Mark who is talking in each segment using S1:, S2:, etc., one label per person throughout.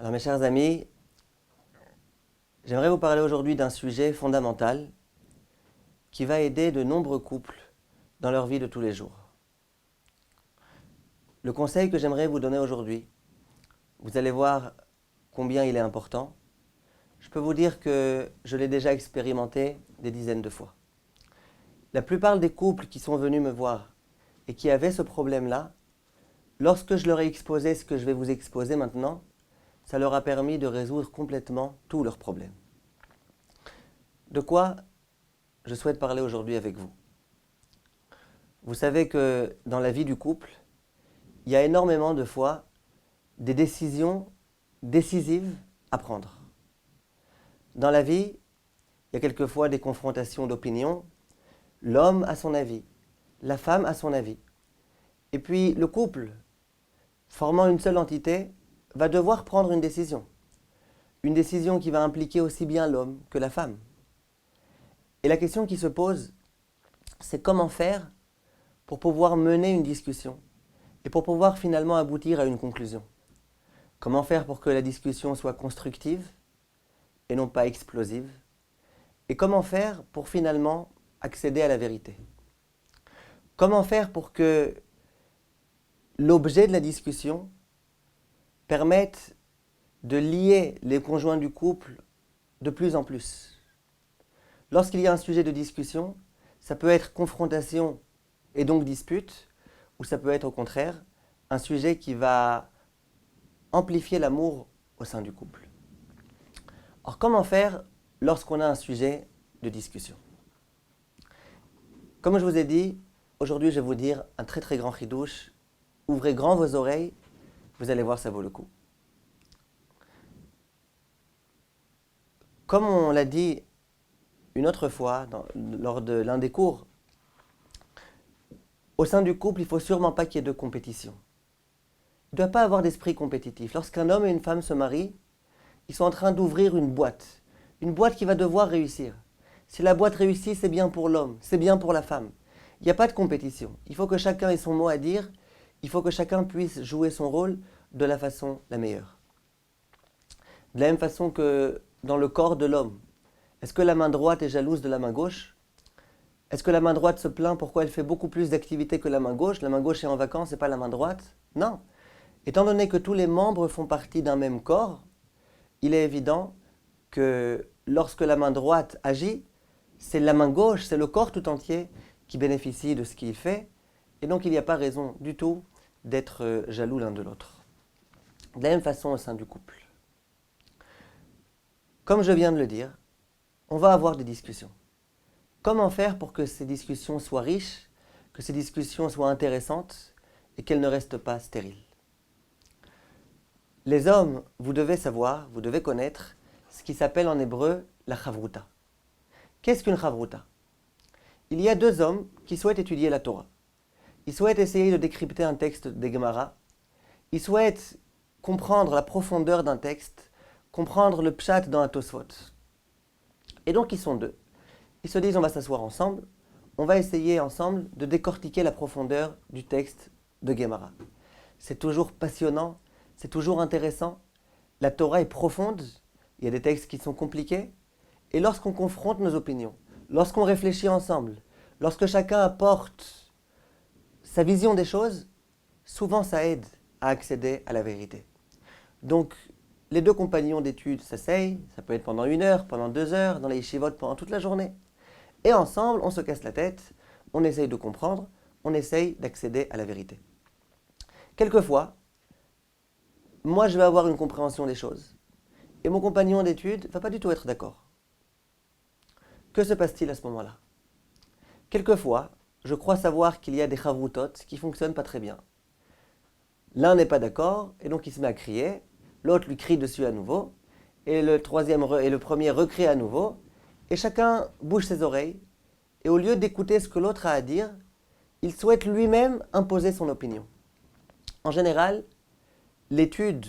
S1: Alors mes chers amis, j'aimerais vous parler aujourd'hui d'un sujet fondamental qui va aider de nombreux couples dans leur vie de tous les jours. Le conseil que j'aimerais vous donner aujourd'hui, vous allez voir combien il est important. Je peux vous dire que je l'ai déjà expérimenté des dizaines de fois. La plupart des couples qui sont venus me voir et qui avaient ce problème-là, lorsque je leur ai exposé ce que je vais vous exposer maintenant, ça leur a permis de résoudre complètement tous leurs problèmes. De quoi je souhaite parler aujourd'hui avec vous. Vous savez que dans la vie du couple, il y a énormément de fois des décisions décisives à prendre. Dans la vie, il y a quelquefois des confrontations d'opinions. L'homme a son avis, la femme a son avis. Et puis le couple, formant une seule entité, va devoir prendre une décision. Une décision qui va impliquer aussi bien l'homme que la femme. Et la question qui se pose, c'est comment faire pour pouvoir mener une discussion et pour pouvoir finalement aboutir à une conclusion. Comment faire pour que la discussion soit constructive et non pas explosive? Et comment faire pour finalement accéder à la vérité? Comment faire pour que l'objet de la discussion permette de lier les conjoints du couple de plus en plus? Lorsqu'il y a un sujet de discussion, ça peut être confrontation et donc dispute, ou ça peut être au contraire un sujet qui va amplifier l'amour au sein du couple. Alors comment faire lorsqu'on a un sujet de discussion? Comme je vous ai dit, aujourd'hui je vais vous dire un très très grand chidouche. Ouvrez grand vos oreilles, vous allez voir, ça vaut le coup. Comme on l'a dit une autre fois lors de l'un des cours, au sein du couple, il ne faut sûrement pas qu'il y ait de compétition. Il ne doit pas avoir d'esprit compétitif. Lorsqu'un homme et une femme se marient, ils sont en train d'ouvrir une boîte qui va devoir réussir. Si la boîte réussit, c'est bien pour l'homme, c'est bien pour la femme. Il n'y a pas de compétition. Il faut que chacun ait son mot à dire, il faut que chacun puisse jouer son rôle de la façon la meilleure. De la même façon que dans le corps de l'homme, est-ce que la main droite est jalouse de la main gauche? Est-ce que la main droite se plaint pourquoi elle fait beaucoup plus d'activités que la main gauche? La main gauche est en vacances et pas la main droite? Non. Étant donné que tous les membres font partie d'un même corps, il est évident que lorsque la main droite agit, c'est la main gauche, c'est le corps tout entier qui bénéficie de ce qu'il fait. Et donc il n'y a pas raison du tout d'être jaloux l'un de l'autre. De la même façon au sein du couple. Comme je viens de le dire, on va avoir des discussions. Comment faire pour que ces discussions soient riches, que ces discussions soient intéressantes et qu'elles ne restent pas stériles? Les hommes, vous devez savoir, vous devez connaître ce qui s'appelle en hébreu la chavruta. Qu'est-ce qu'une chavruta? Il y a deux hommes qui souhaitent étudier la Torah. Ils souhaitent essayer de décrypter un texte des Gemara. Ils souhaitent comprendre la profondeur d'un texte, comprendre le pshat dans un Tosfot. Et donc ils sont deux. Ils se disent on va s'asseoir ensemble, on va essayer ensemble de décortiquer la profondeur du texte de Gemara. C'est toujours passionnant, c'est toujours intéressant. La Torah est profonde, il y a des textes qui sont compliqués. Et lorsqu'on confronte nos opinions, lorsqu'on réfléchit ensemble, lorsque chacun apporte sa vision des choses, souvent ça aide à accéder à la vérité. Donc, les deux compagnons d'études s'asseyent, ça peut être pendant 1 heure, pendant 2 heures, dans les yeshivot pendant toute la journée. Et ensemble, on se casse la tête, on essaye de comprendre, on essaye d'accéder à la vérité. Quelquefois, moi je vais avoir une compréhension des choses, et mon compagnon d'études ne va pas du tout être d'accord. Que se passe-t-il à ce moment-là? Quelquefois, je crois savoir qu'il y a des chavrutot qui ne fonctionnent pas très bien. L'un n'est pas d'accord, et donc il se met à crier, l'autre lui crie dessus à nouveau, et le premier recrie à nouveau, et chacun bouge ses oreilles, et au lieu d'écouter ce que l'autre a à dire, il souhaite lui-même imposer son opinion. En général, l'étude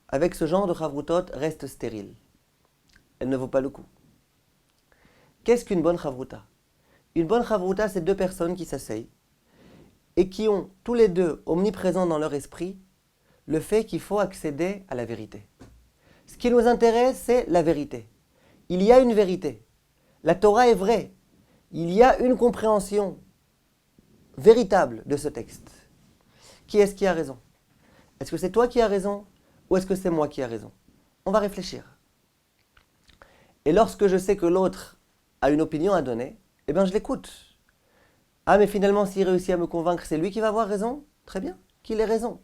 S1: avec ce genre de chavrutot reste stérile. Elle ne vaut pas le coup. Qu'est-ce qu'une bonne chavruta? Une bonne chavruta, c'est deux personnes qui s'asseyent et qui ont tous les deux omniprésents dans leur esprit le fait qu'il faut accéder à la vérité. Ce qui nous intéresse, c'est la vérité. Il y a une vérité. La Torah est vraie. Il y a une compréhension véritable de ce texte. Qui est-ce qui a raison? Est-ce que c'est toi qui as raison ou est-ce que c'est moi qui ai raison? On va réfléchir. Et lorsque je sais que l'autre a une opinion à donner, eh bien je l'écoute. Ah mais finalement s'il réussit à me convaincre, c'est lui qui va avoir raison? Très bien, qu'il ait raison.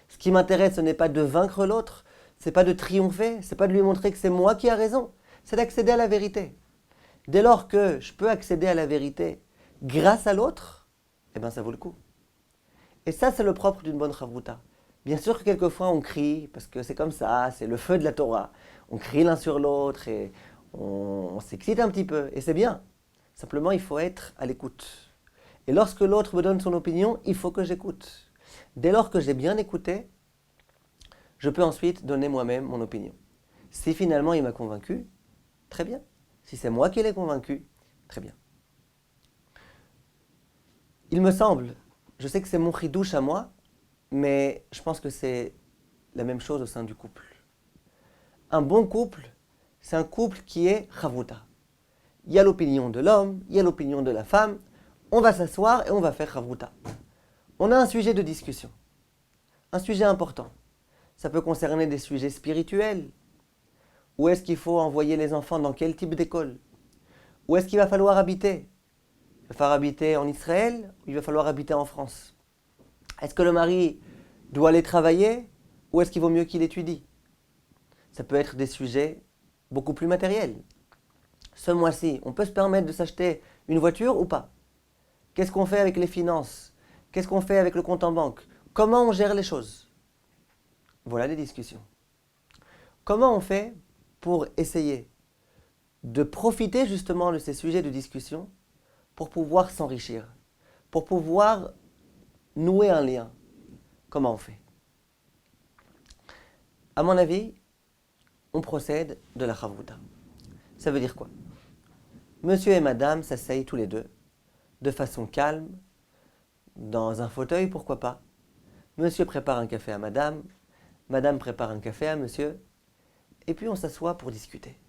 S1: Ce qui m'intéresse, ce n'est pas de vaincre l'autre, c'est pas de triompher, c'est pas de lui montrer que c'est moi qui ai raison, c'est d'accéder à la vérité. Dès lors que je peux accéder à la vérité grâce à l'autre, eh bien ça vaut le coup. Et ça, c'est le propre d'une bonne chavruta. Bien sûr que quelquefois on crie, parce que c'est comme ça, c'est le feu de la Torah. On crie l'un sur l'autre et on s'excite un petit peu, et c'est bien. Simplement, il faut être à l'écoute. Et lorsque l'autre me donne son opinion, il faut que j'écoute. Dès lors que j'ai bien écouté, je peux ensuite donner moi-même mon opinion. Si finalement il m'a convaincu, très bien. Si c'est moi qui l'ai convaincu, très bien. Il me semble, je sais que c'est mon chidouche à moi, mais je pense que c'est la même chose au sein du couple. Un bon couple, c'est un couple qui est chavruta. Il y a l'opinion de l'homme, il y a l'opinion de la femme. On va s'asseoir et on va faire chavruta. On a un sujet de discussion, un sujet important. Ça peut concerner des sujets spirituels. Où est-ce qu'il faut envoyer les enfants, dans quel type d'école? Où est-ce qu'il va falloir habiter? Il va falloir habiter en Israël ou il va falloir habiter en France? Est-ce que le mari doit aller travailler ou est-ce qu'il vaut mieux qu'il étudie? Ça peut être des sujets beaucoup plus matériels. Ce mois-ci, on peut se permettre de s'acheter une voiture ou pas? Qu'est-ce qu'on fait avec les finances? Qu'est-ce qu'on fait avec le compte en banque? Comment on gère les choses? Voilà les discussions. Comment on fait pour essayer de profiter justement de ces sujets de discussion pour pouvoir s'enrichir, pour pouvoir nouer un lien? Comment on fait? À mon avis, on procède de la chavruta. Ça veut dire quoi? Monsieur et madame s'asseyent tous les deux, de façon calme, dans un fauteuil, pourquoi pas. Monsieur prépare un café à madame, madame prépare un café à monsieur, et puis on s'assoit pour discuter.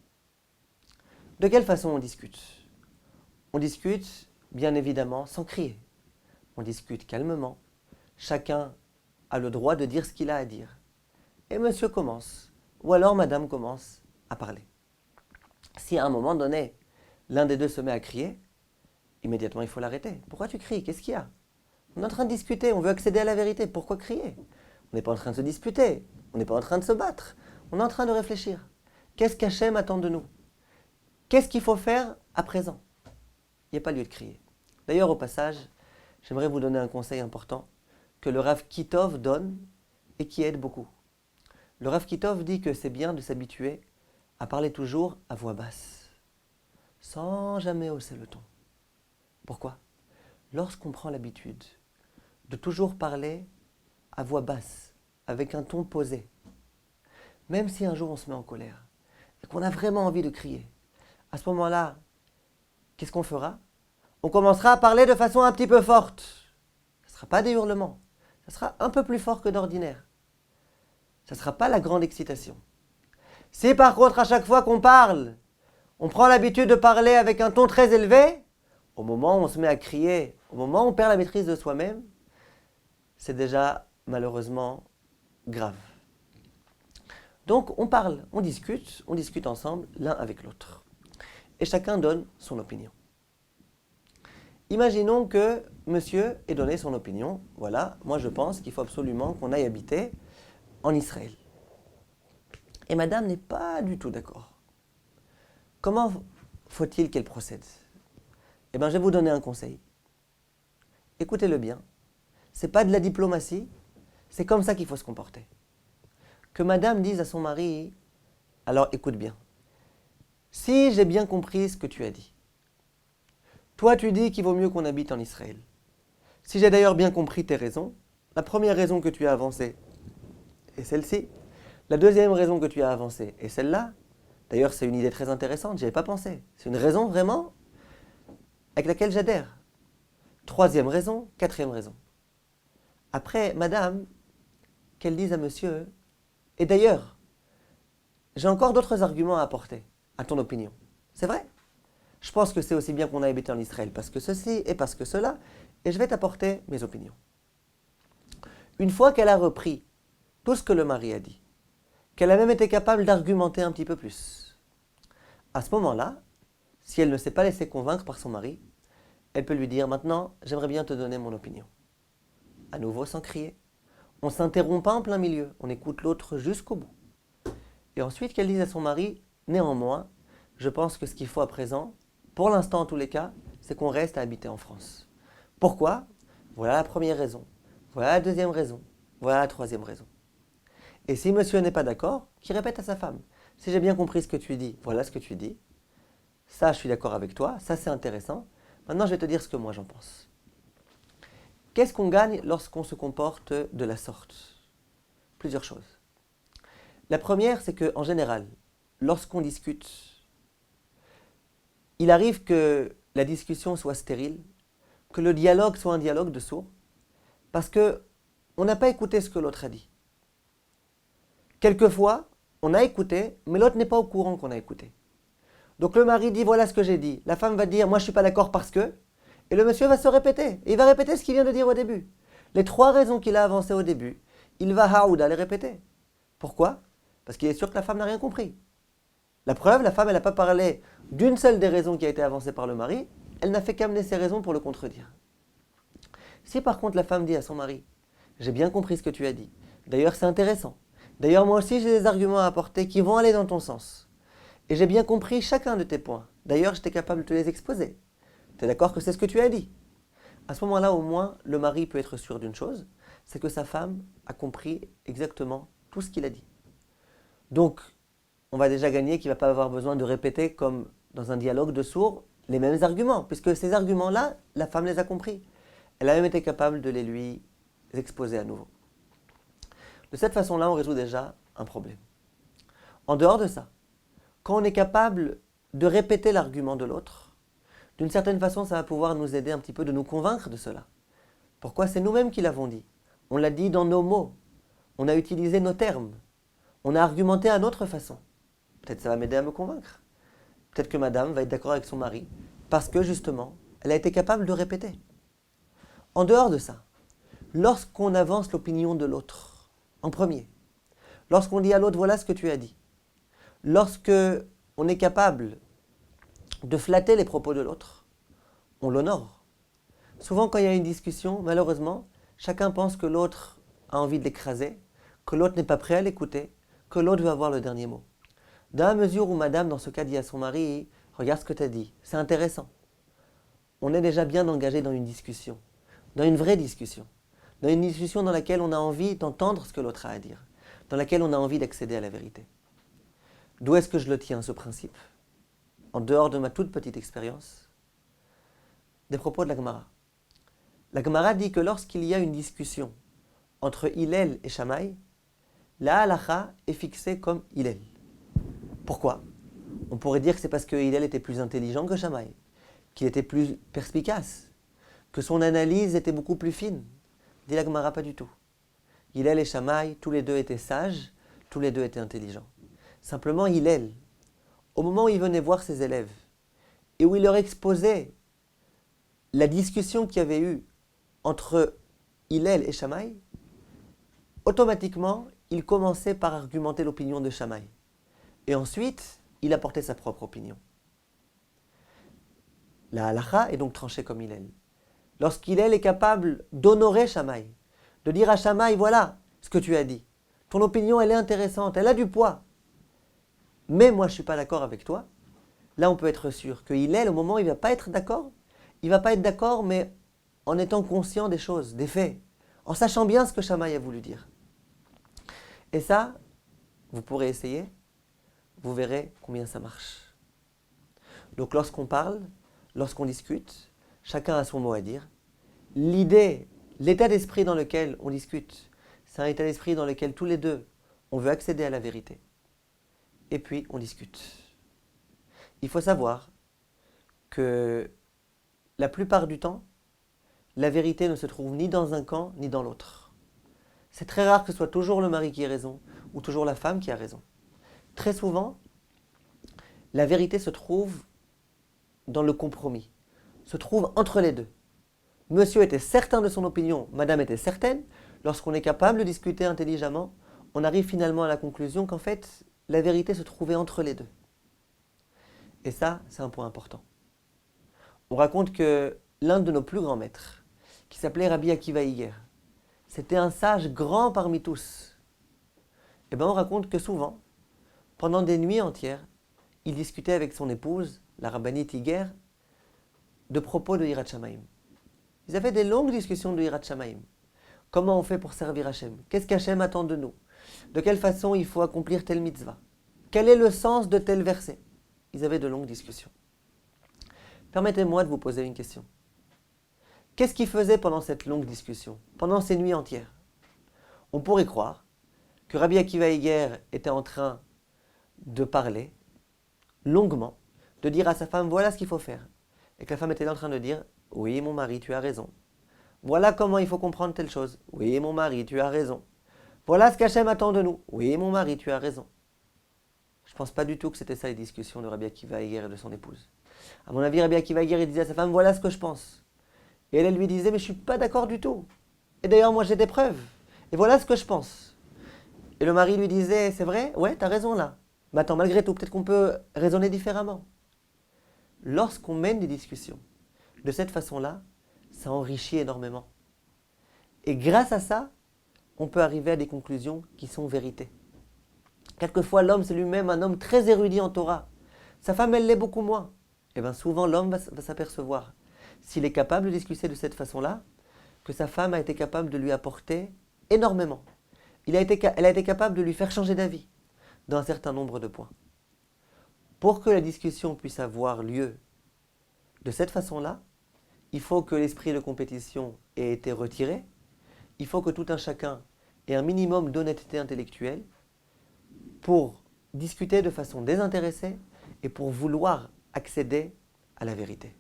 S1: De quelle façon on discute? On discute, bien évidemment, sans crier. On discute calmement. Chacun a le droit de dire ce qu'il a à dire. Et monsieur commence, ou alors madame commence à parler. Si à un moment donné, l'un des deux se met à crier, immédiatement il faut l'arrêter. Pourquoi tu cries? Qu'est-ce qu'il y a? On est en train de discuter, on veut accéder à la vérité. Pourquoi crier? On n'est pas en train de se disputer, on n'est pas en train de se battre. On est en train de réfléchir. Qu'est-ce qu'Hachem attend de nous? Qu'est-ce qu'il faut faire à présent? Il n'y a pas lieu de crier. D'ailleurs, au passage, j'aimerais vous donner un conseil important que le Rav Kitov donne et qui aide beaucoup. Le Rav Kitov dit que c'est bien de s'habituer à parler toujours à voix basse, sans jamais hausser le ton. Pourquoi? Lorsqu'on prend l'habitude de toujours parler à voix basse, avec un ton posé, même si un jour on se met en colère et qu'on a vraiment envie de crier, à ce moment-là, qu'est-ce qu'on fera? On commencera à parler de façon un petit peu forte. Ce ne sera pas des hurlements, ça sera un peu plus fort que d'ordinaire. Ça ne sera pas la grande excitation. Si par contre, à chaque fois qu'on parle, on prend l'habitude de parler avec un ton très élevé, au moment où on se met à crier, au moment où on perd la maîtrise de soi-même, c'est déjà malheureusement grave. Donc on parle, on discute ensemble l'un avec l'autre. Et chacun donne son opinion. Imaginons que monsieur ait donné son opinion. Voilà, moi je pense qu'il faut absolument qu'on aille habiter en Israël. Et madame n'est pas du tout d'accord. Comment faut-il qu'elle procède? Eh bien, je vais vous donner un conseil. Écoutez-le bien. Ce n'est pas de la diplomatie, c'est comme ça qu'il faut se comporter. Que madame dise à son mari, alors écoute bien. Si j'ai bien compris ce que tu as dit, toi tu dis qu'il vaut mieux qu'on habite en Israël. Si j'ai d'ailleurs bien compris tes raisons, la première raison que tu as avancée est celle-ci. La deuxième raison que tu as avancée est celle-là. D'ailleurs, c'est une idée très intéressante, j'y avais pas pensé. C'est une raison vraiment avec laquelle j'adhère. Troisième raison, quatrième raison. Après, madame, qu'elle dise à monsieur, et d'ailleurs, j'ai encore d'autres arguments à apporter à ton opinion. C'est vrai. Je pense que c'est aussi bien qu'on a habité en Israël parce que ceci et parce que cela, et je vais t'apporter mes opinions. Une fois qu'elle a repris tout ce que le mari a dit, qu'elle a même été capable d'argumenter un petit peu plus, à ce moment-là, si elle ne s'est pas laissée convaincre par son mari, elle peut lui dire maintenant, j'aimerais bien te donner mon opinion. À nouveau sans crier. On ne s'interrompt pas en plein milieu, on écoute l'autre jusqu'au bout. Et ensuite qu'elle dise à son mari, néanmoins, je pense que ce qu'il faut à présent, pour l'instant en tous les cas, c'est qu'on reste à habiter en France. Pourquoi? Voilà la première raison. Voilà la deuxième raison. Voilà la troisième raison. Et si monsieur n'est pas d'accord, qu'il répète à sa femme. Si j'ai bien compris ce que tu dis, voilà ce que tu dis. Ça, je suis d'accord avec toi. Ça, c'est intéressant. Maintenant, je vais te dire ce que moi j'en pense. Qu'est-ce qu'on gagne lorsqu'on se comporte de la sorte? Plusieurs choses. La première, c'est qu'en général, lorsqu'on discute, il arrive que la discussion soit stérile, que le dialogue soit un dialogue de sourds, parce qu'on n'a pas écouté ce que l'autre a dit. Quelquefois, on a écouté, mais l'autre n'est pas au courant qu'on a écouté. Donc le mari dit voilà ce que j'ai dit. La femme va dire moi je suis pas d'accord parce que. Et le monsieur va se répéter. Et il va répéter ce qu'il vient de dire au début. Les trois raisons qu'il a avancées au début, il va haouda les répéter. Pourquoi? Parce qu'il est sûr que la femme n'a rien compris. La preuve, la femme elle n'a pas parlé d'une seule des raisons qui a été avancée par le mari. Elle n'a fait qu'amener ses raisons pour le contredire. Si par contre la femme dit à son mari j'ai bien compris ce que tu as dit. D'ailleurs c'est intéressant. D'ailleurs moi aussi j'ai des arguments à apporter qui vont aller dans ton sens. Et j'ai bien compris chacun de tes points. D'ailleurs, j'étais capable de te les exposer. Tu es d'accord que c'est ce que tu as dit? À ce moment-là, au moins, le mari peut être sûr d'une chose, c'est que sa femme a compris exactement tout ce qu'il a dit. Donc, on va déjà gagner qu'il ne va pas avoir besoin de répéter, comme dans un dialogue de sourds, les mêmes arguments, puisque ces arguments-là, la femme les a compris. Elle a même été capable de les lui exposer à nouveau. De cette façon-là, on résout déjà un problème. En dehors de ça, quand on est capable de répéter l'argument de l'autre, d'une certaine façon, ça va pouvoir nous aider un petit peu de nous convaincre de cela. Pourquoi? C'est nous-mêmes qui l'avons dit. On l'a dit dans nos mots. On a utilisé nos termes. On a argumenté à notre façon. Peut-être ça va m'aider à me convaincre. Peut-être que madame va être d'accord avec son mari parce que justement, elle a été capable de répéter. En dehors de ça, lorsqu'on avance l'opinion de l'autre, en premier, lorsqu'on dit à l'autre voilà ce que tu as dit, lorsque on est capable de flatter les propos de l'autre, on l'honore. Souvent, quand il y a une discussion, malheureusement, chacun pense que l'autre a envie de l'écraser, que l'autre n'est pas prêt à l'écouter, que l'autre veut avoir le dernier mot. Dans la mesure où madame, dans ce cas, dit à son mari « Regarde ce que tu as dit, c'est intéressant », on est déjà bien engagé dans une discussion, dans une vraie discussion, dans une discussion dans laquelle on a envie d'entendre ce que l'autre a à dire, dans laquelle on a envie d'accéder à la vérité. D'où est-ce que je le tiens, ce principe? En dehors de ma toute petite expérience, des propos de la Gemara. La Gemara dit que lorsqu'il y a une discussion entre Hillel et Shammai, la halacha est fixée comme Hillel. Pourquoi? On pourrait dire que c'est parce que Hillel était plus intelligent que Shammai, qu'il était plus perspicace, que son analyse était beaucoup plus fine. Dit la Gemara, pas du tout. Hillel et Shammai, tous les deux étaient sages, tous les deux étaient intelligents. Simplement, Hillel, au moment où il venait voir ses élèves et où il leur exposait la discussion qu'il y avait eu entre Hillel et Shammai, automatiquement, il commençait par argumenter l'opinion de Shammai. Et ensuite, il apportait sa propre opinion. La halacha est donc tranchée comme Hillel. Lorsqu'Hillel est capable d'honorer Shammai, de dire à Shammai, voilà ce que tu as dit. Ton opinion, elle est intéressante, elle a du poids. Mais moi, je ne suis pas d'accord avec toi. Là, on peut être sûr que Hillel, au moment où il ne va pas être d'accord, il ne va pas être d'accord, mais en étant conscient des choses, des faits, en sachant bien ce que Shammai a voulu dire. Et ça, vous pourrez essayer, vous verrez combien ça marche. Donc lorsqu'on parle, lorsqu'on discute, chacun a son mot à dire. L'idée, l'état d'esprit dans lequel on discute, c'est un état d'esprit dans lequel tous les deux, on veut accéder à la vérité. Et puis, on discute. Il faut savoir que la plupart du temps, la vérité ne se trouve ni dans un camp ni dans l'autre. C'est très rare que ce soit toujours le mari qui ait raison ou toujours la femme qui a raison. Très souvent, la vérité se trouve dans le compromis, se trouve entre les deux. Monsieur était certain de son opinion, madame était certaine. Lorsqu'on est capable de discuter intelligemment, on arrive finalement à la conclusion qu'en fait, la vérité se trouvait entre les deux. Et ça, c'est un point important. On raconte que l'un de nos plus grands maîtres, qui s'appelait Rabbi Akiva Iger, c'était un sage grand parmi tous. Et bien on raconte que souvent, pendant des nuits entières, il discutait avec son épouse, la rabbinite Iger, de propos de Hirat Shamayim. Ils avaient des longues discussions de Hirat Shamayim. Comment on fait pour servir Hachem? Qu'est-ce qu'Hachem attend de nous? De quelle façon il faut accomplir telle mitzvah? Quel est le sens de tel verset? Ils avaient de longues discussions. Permettez-moi de vous poser une question. Qu'est-ce qu'ils faisaient pendant cette longue discussion, pendant ces nuits entières? On pourrait croire que Rabbi Akiva Iger était en train de parler longuement, de dire à sa femme, voilà ce qu'il faut faire. Et que la femme était en train de dire, oui mon mari, tu as raison. Voilà comment il faut comprendre telle chose. Oui mon mari, tu as raison. Voilà ce qu'Hachem attend de nous. Oui mon mari, tu as raison. Je ne pense pas du tout que c'était ça les discussions de Rabbi Akiva Iger et de son épouse. À mon avis, Rabbi Akiva Iger, il disait à sa femme, voilà ce que je pense. Et elle lui disait, mais je ne suis pas d'accord du tout. Et d'ailleurs, moi j'ai des preuves. Et voilà ce que je pense. Et le mari lui disait, c'est vrai? Ouais, tu as raison là. Mais attends, malgré tout, peut-être qu'on peut raisonner différemment. Lorsqu'on mène des discussions de cette façon-là, ça enrichit énormément. Et grâce à ça, on peut arriver à des conclusions qui sont vérités. Quelquefois, l'homme, c'est lui-même un homme très érudit en Torah. Sa femme, elle l'est beaucoup moins. Et bien souvent, l'homme va s'apercevoir, s'il est capable de discuter de cette façon-là, que sa femme a été capable de lui apporter énormément. Elle a été capable de lui faire changer d'avis dans un certain nombre de points. Pour que la discussion puisse avoir lieu de cette façon-là, il faut que l'esprit de compétition ait été retiré. Il faut que tout un chacun ait un minimum d'honnêteté intellectuelle pour discuter de façon désintéressée et pour vouloir accéder à la vérité.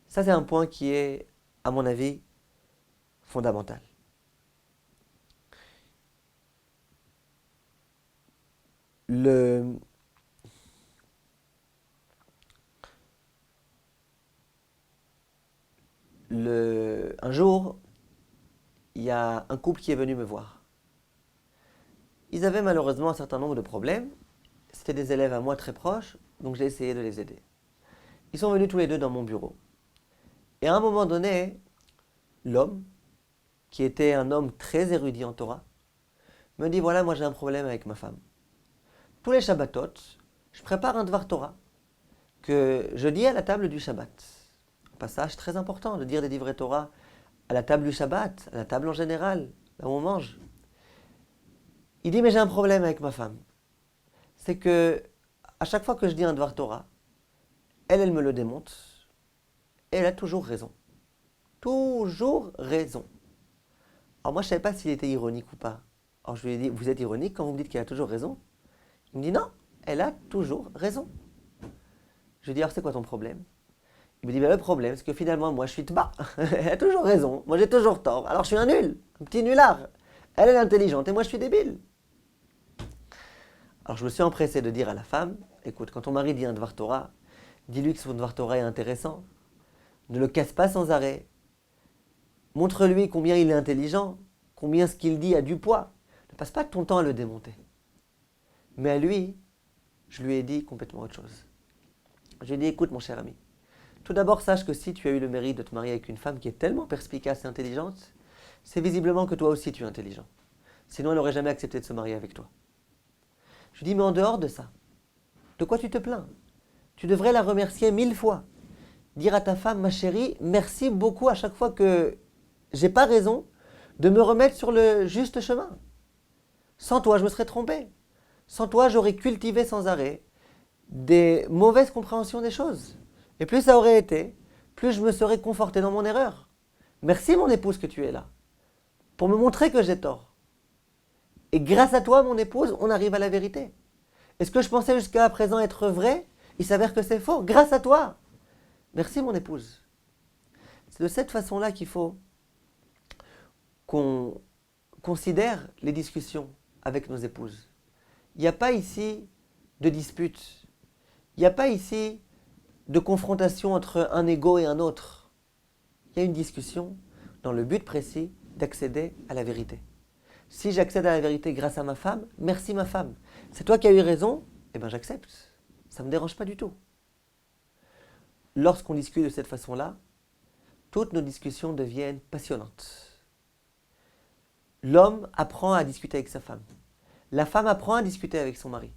S1: Ça, c'est un point qui est, à mon avis, fondamental. Un jour, il y a un couple qui est venu me voir. Ils avaient malheureusement un certain nombre de problèmes. C'était des élèves à moi très proches, donc j'ai essayé de les aider. Ils sont venus tous les deux dans mon bureau. Et à un moment donné, l'homme, qui était un homme très érudit en Torah, me dit, voilà, moi j'ai un problème avec ma femme. Tous les Shabbatot, je prépare un Dvar Torah que je dis à la table du Shabbat. Un passage très important de dire des Divrei Torah à la table du Shabbat, à la table en général, là où on mange. Il dit, mais j'ai un problème avec ma femme. C'est que, à chaque fois que je dis un Dvar Torah, elle me le démonte, et elle a toujours raison. Toujours raison. Alors moi, je ne savais pas s'il était ironique ou pas. Alors je lui ai dit, vous êtes ironique quand vous me dites qu'elle a toujours raison? Il me dit, non, elle a toujours raison. Je lui ai dit, alors c'est quoi ton problème? Il me dit, le problème, c'est que finalement, moi, je suis tba. Elle a toujours raison. Moi, j'ai toujours tort. Alors, je suis un nul, un petit nulard. Elle est intelligente et moi, je suis débile. Alors, je me suis empressé de dire à la femme, écoute, quand ton mari dit un Dvar Torah, dis-lui que son Dvar Torah est intéressant. Ne le casse pas sans arrêt. Montre-lui combien il est intelligent, combien ce qu'il dit a du poids. Ne passe pas ton temps à le démonter. Mais à lui, je lui ai dit complètement autre chose. Je lui ai dit, écoute, mon cher ami, tout d'abord, sache que si tu as eu le mérite de te marier avec une femme qui est tellement perspicace et intelligente, c'est visiblement que toi aussi tu es intelligent. Sinon, elle n'aurait jamais accepté de se marier avec toi. Je lui dis, mais en dehors de ça, de quoi tu te plains? Tu devrais la remercier 1000 fois. Dire à ta femme, ma chérie, merci beaucoup à chaque fois que j'ai pas raison de me remettre sur le juste chemin. Sans toi, je me serais trompé. Sans toi, j'aurais cultivé sans arrêt des mauvaises compréhensions des choses. Et plus ça aurait été, plus je me serais conforté dans mon erreur. Merci mon épouse que tu es là, pour me montrer que j'ai tort. Et grâce à toi, mon épouse, on arrive à la vérité. Et ce que je pensais jusqu'à présent être vrai, il s'avère que c'est faux, grâce à toi. Merci mon épouse. C'est de cette façon-là qu'il faut qu'on considère les discussions avec nos épouses. Il n'y a pas ici de dispute. Il n'y a pas ici de confrontation entre un ego et un autre. Il y a une discussion dans le but précis d'accéder à la vérité. Si j'accède à la vérité grâce à ma femme, merci ma femme. C'est toi qui as eu raison, eh bien j'accepte. Ça ne me dérange pas du tout. Lorsqu'on discute de cette façon-là, toutes nos discussions deviennent passionnantes. L'homme apprend à discuter avec sa femme. La femme apprend à discuter avec son mari.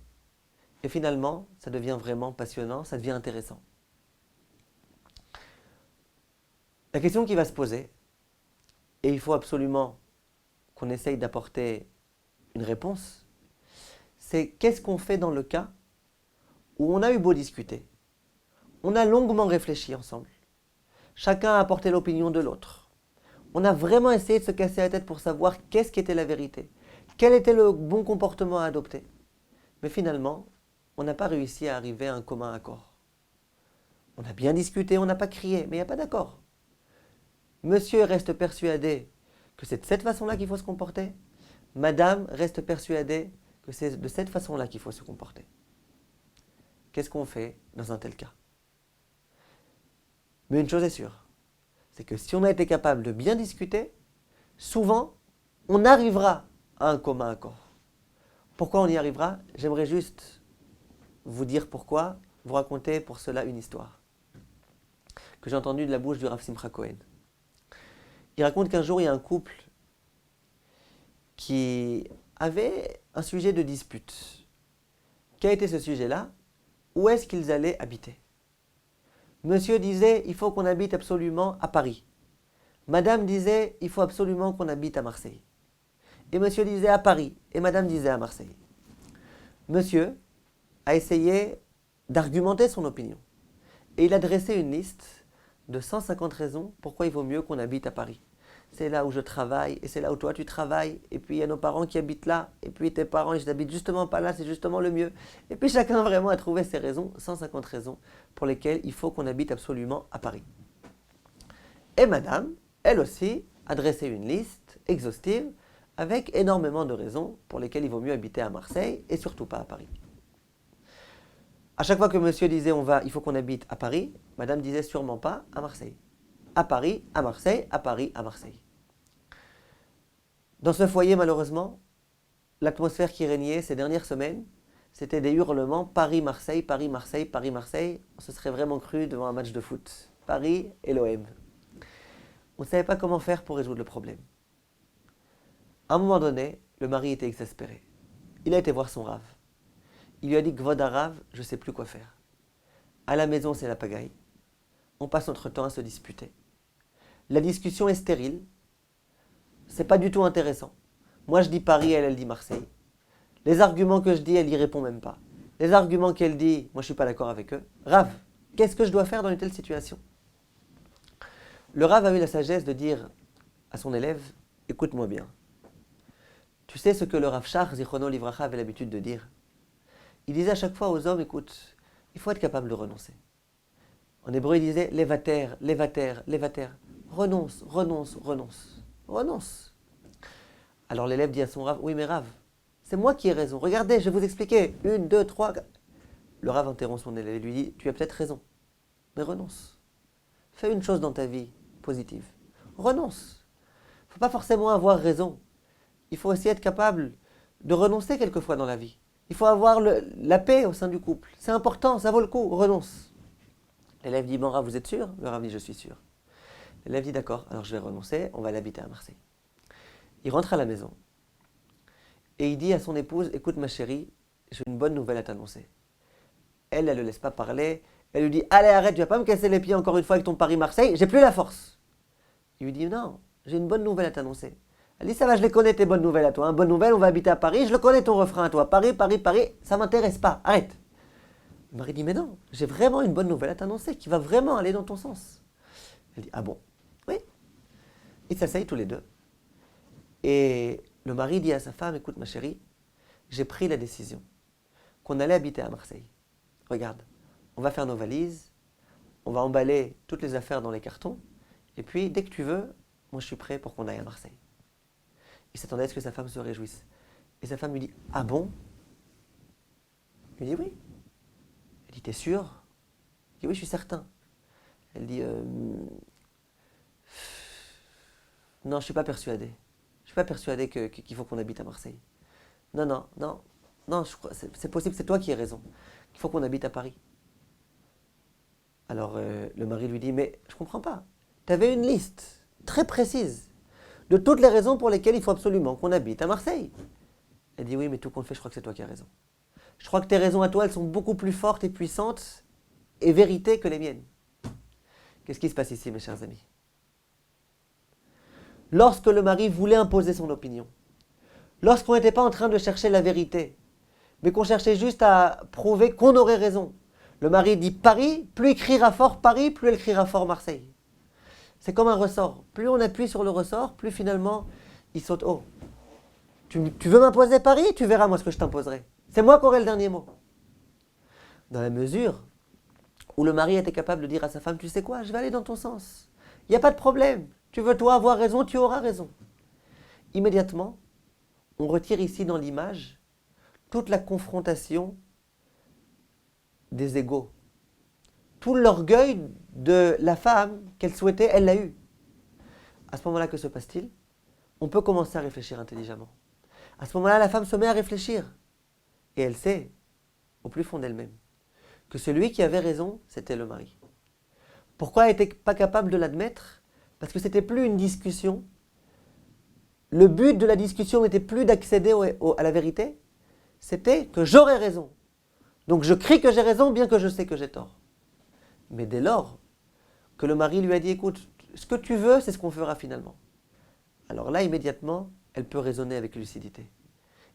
S1: Et finalement, ça devient vraiment passionnant, ça devient intéressant. La question qui va se poser, et il faut absolument qu'on essaye d'apporter une réponse, c'est qu'est-ce qu'on fait dans le cas où on a eu beau discuter, on a longuement réfléchi ensemble, chacun a apporté l'opinion de l'autre, on a vraiment essayé de se casser la tête pour savoir qu'est-ce qu'était la vérité, quel était le bon comportement à adopter, mais finalement, on n'a pas réussi à arriver à un commun accord. On a bien discuté, on n'a pas crié, mais il n'y a pas d'accord. Monsieur reste persuadé que c'est de cette façon-là qu'il faut se comporter. Madame reste persuadée que c'est de cette façon-là qu'il faut se comporter. Qu'est-ce qu'on fait dans un tel cas? Mais une chose est sûre, c'est que si on a été capable de bien discuter, souvent, on arrivera à un commun accord. Pourquoi on y arrivera? J'aimerais juste vous dire pourquoi, vous raconter pour cela une histoire que j'ai entendue de la bouche du Rav Simcha Cohen. Il raconte qu'un jour, il y a un couple qui avait un sujet de dispute. Quel était ce sujet-là? Où est-ce qu'ils allaient habiter? Monsieur disait, il faut qu'on habite absolument à Paris. Madame disait, il faut absolument qu'on habite à Marseille. Et monsieur disait à Paris, et madame disait à Marseille. Monsieur a essayé d'argumenter son opinion. Et il a dressé une liste de 150 raisons pourquoi il vaut mieux qu'on habite à Paris. C'est là où je travaille, et c'est là où toi tu travailles, et puis il y a nos parents qui habitent là, et puis tes parents ils habitent justement pas là, c'est justement le mieux. Et puis chacun vraiment a trouvé ses raisons, 150 raisons pour lesquelles il faut qu'on habite absolument à Paris. Et madame, elle aussi, a dressé une liste exhaustive avec énormément de raisons pour lesquelles il vaut mieux habiter à Marseille et surtout pas à Paris. À chaque fois que monsieur disait il faut qu'on habite à Paris, madame disait sûrement pas à Marseille. À Paris, à Marseille, à Paris, à Marseille. Dans ce foyer, malheureusement, l'atmosphère qui régnait ces dernières semaines, c'était des hurlements Paris-Marseille, Paris-Marseille, Paris-Marseille. On se serait vraiment cru devant un match de foot. Paris et l'OM. On ne savait pas comment faire pour résoudre le problème. À un moment donné, le mari était exaspéré. Il a été voir son Rav. Il lui a dit, Kvod Rav, je ne sais plus quoi faire. À la maison, c'est la pagaille. On passe notre temps à se disputer. La discussion est stérile. C'est pas du tout intéressant. Moi, je dis Paris, elle dit Marseille. Les arguments que je dis, elle y répond même pas. Les arguments qu'elle dit, moi, je suis pas d'accord avec eux. Rav, qu'est-ce que je dois faire dans une telle situation? Le Rav a eu la sagesse de dire à son élève, écoute-moi bien. Tu sais ce que le Rav Shach, Zichrono Livracha, avait l'habitude de dire? Il disait à chaque fois aux hommes, écoute, il faut être capable de renoncer. En hébreu, il disait, levater, levater, levater. Renonce, renonce, renonce. Renonce. Alors l'élève dit à son Rav, oui mais Rav, c'est moi qui ai raison. Regardez, je vais vous expliquer. 1, 2, 3. Le Rav interrompt son élève et lui dit, tu as peut-être raison, mais renonce. Fais une chose dans ta vie positive. Renonce. Il ne faut pas forcément avoir raison. Il faut aussi être capable de renoncer quelquefois dans la vie. Il faut avoir la paix au sein du couple. C'est important, ça vaut le coup. Renonce. L'élève dit, bon Rav, vous êtes sûr? Le Rav dit, je suis sûr. L'élève dit, d'accord, alors je vais renoncer, on va l'habiter à Marseille. Il rentre à la maison et il dit à son épouse, écoute ma chérie, j'ai une bonne nouvelle à t'annoncer. Elle ne le laisse pas parler. Elle lui dit, allez arrête, tu vas pas me casser les pieds encore une fois avec ton Paris-Marseille, j'ai plus la force. Il lui dit, non, j'ai une bonne nouvelle à t'annoncer. Elle dit, ça va, je les connais tes bonnes nouvelles à toi. Hein. Bonne nouvelle, on va habiter à Paris, je le connais ton refrain à toi. Paris, Paris, Paris, ça m'intéresse pas, arrête. Le mari dit, mais non, j'ai vraiment une bonne nouvelle à t'annoncer qui va vraiment aller dans ton sens. Elle dit, ah bon? Oui. Ils s'asseyent tous les deux. Et le mari dit à sa femme, écoute ma chérie, j'ai pris la décision qu'on allait habiter à Marseille. Regarde, on va faire nos valises, on va emballer toutes les affaires dans les cartons, et puis dès que tu veux, moi je suis prêt pour qu'on aille à Marseille. il s'attendait à ce que sa femme se réjouisse. Et sa femme lui dit, ah bon? Il lui dit oui. Elle dit, t'es sûr? Il dit oui, je suis certain. Elle dit, non, je ne suis pas persuadé. Je ne suis pas persuadé qu'il faut qu'on habite à Marseille. Non, non, non, non, c'est possible, c'est toi qui as raison. Il faut qu'on habite à Paris. Alors le mari lui dit, mais je ne comprends pas. Tu avais une liste très précise de toutes les raisons pour lesquelles il faut absolument qu'on habite à Marseille. Elle dit, oui, mais tout compte fait, je crois que c'est toi qui as raison. Je crois que tes raisons à toi, elles sont beaucoup plus fortes et puissantes et vérités que les miennes. Qu'est-ce qui se passe ici, mes chers amis? Lorsque le mari voulait imposer son opinion, lorsqu'on n'était pas en train de chercher la vérité, mais qu'on cherchait juste à prouver qu'on aurait raison, le mari dit Paris, plus il criera fort Paris, plus elle criera fort Marseille. C'est comme un ressort. Plus on appuie sur le ressort, plus finalement il saute haut. Tu veux m'imposer Paris? Tu verras moi ce que je t'imposerai. C'est moi qui aurai le dernier mot. Dans la mesure où le mari était capable de dire à sa femme, tu sais quoi, je vais aller dans ton sens. Il n'y a pas de problème. Tu veux toi avoir raison, tu auras raison. Immédiatement, on retire ici dans l'image toute la confrontation des égaux. Tout l'orgueil de la femme qu'elle souhaitait, elle l'a eu. À ce moment-là, que se passe-t-il? On peut commencer à réfléchir intelligemment. À ce moment-là, la femme se met à réfléchir. Et elle sait, au plus fond d'elle-même, que celui qui avait raison, c'était le mari. Pourquoi elle n'était pas capable de l'admettre? Parce que ce n'était plus une discussion. Le but de la discussion n'était plus d'accéder à la vérité, c'était que j'aurais raison. Donc je crie que j'ai raison, bien que je sais que j'ai tort. Mais dès lors que le mari lui a dit, écoute, ce que tu veux, c'est ce qu'on fera finalement. Alors là, immédiatement, elle peut raisonner avec lucidité.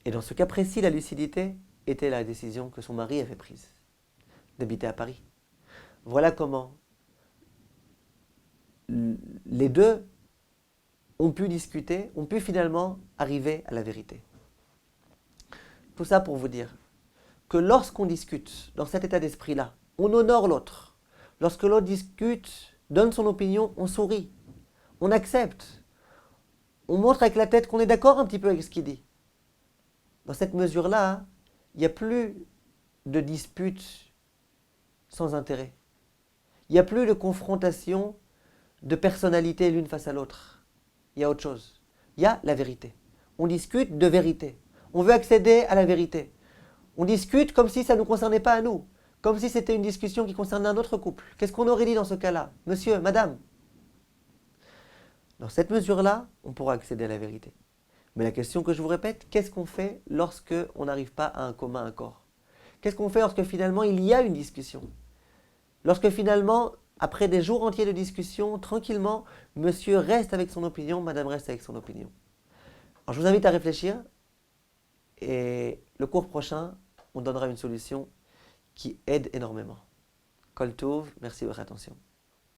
S1: Et dans ce cas précis, la lucidité était la décision que son mari avait prise, d'habiter à Paris. Voilà comment les deux ont pu discuter, ont pu finalement arriver à la vérité. Tout ça pour vous dire que lorsqu'on discute dans cet état d'esprit-là, on honore l'autre. Lorsque l'autre discute, donne son opinion, on sourit, on accepte, on montre avec la tête qu'on est d'accord un petit peu avec ce qu'il dit. Dans cette mesure-là, il n'y a plus de disputes sans intérêt. Il n'y a plus de confrontation de personnalité l'une face à l'autre. Il y a autre chose. Il y a la vérité. On discute de vérité. On veut accéder à la vérité. On discute comme si ça ne nous concernait pas à nous. Comme si c'était une discussion qui concernait un autre couple. Qu'est-ce qu'on aurait dit dans ce cas-là? Monsieur, madame. Dans cette mesure-là, on pourra accéder à la vérité. Mais la question que je vous répète, qu'est-ce qu'on fait lorsque on n'arrive pas à un commun accord? Qu'est-ce qu'on fait lorsque finalement il y a une discussion? Lorsque finalement, après des jours entiers de discussion, tranquillement, monsieur reste avec son opinion, madame reste avec son opinion. Alors je vous invite à réfléchir et le cours prochain, on donnera une solution qui aide énormément. Kol Tov, merci de votre attention.